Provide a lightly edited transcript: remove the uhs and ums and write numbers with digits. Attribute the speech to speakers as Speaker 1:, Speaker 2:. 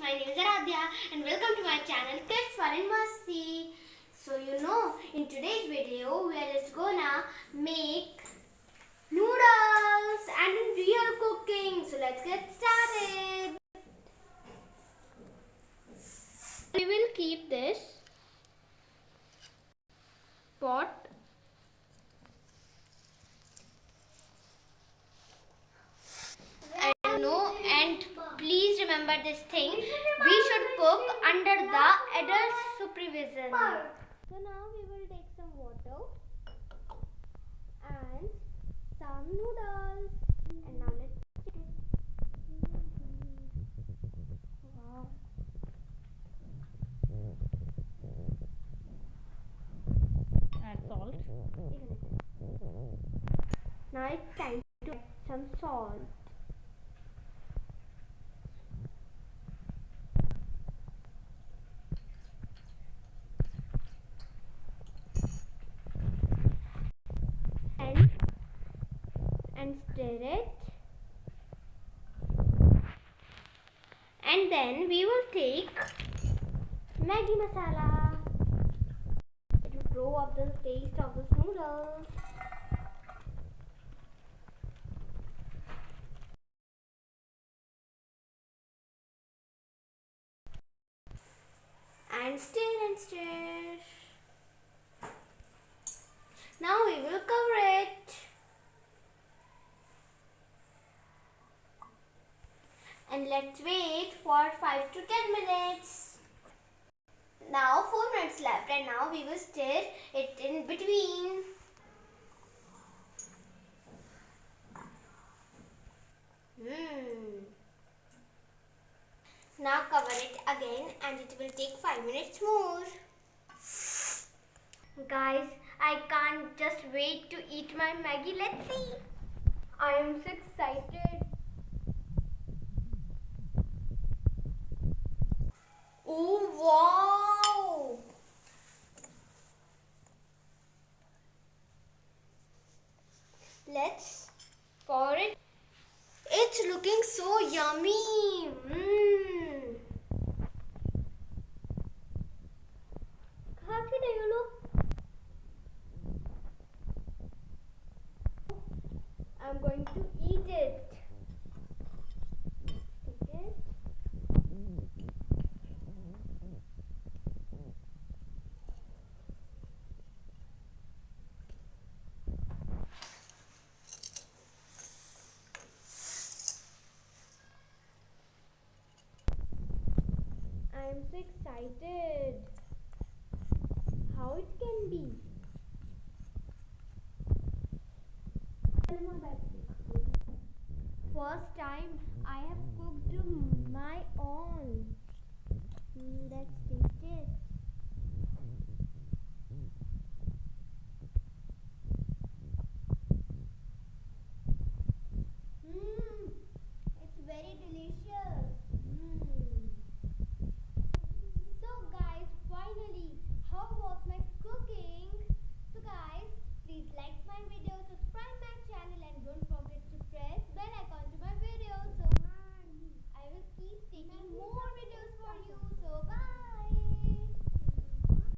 Speaker 1: my name is Aradhya and welcome to my channel Tips for Masti. So in today's video we are just gonna make noodles and in real cooking. So let's get started. We will keep this pot and please remember this thing, we should cook under the adult supervision. So now we will take some water and some noodles and now let's check it. Wow.
Speaker 2: Add salt.
Speaker 1: Now it's time to add some salt. And stir it, and then we will take Maggi masala. It will throw up the taste of the noodles. And stir. Now we will cover it. And let's wait for 5 to 10 minutes. Now 4 minutes left and now we will stir it in between. Now cover it again and it will take 5 minutes more. Guys, I can't just wait to eat my Maggi. Let's see. I am so excited. Oh wow! Let's pour it. It's looking so yummy. I'm going to eat it. Take it. I'm so excited. How it can be. First time I have cooked my own. That's tasty.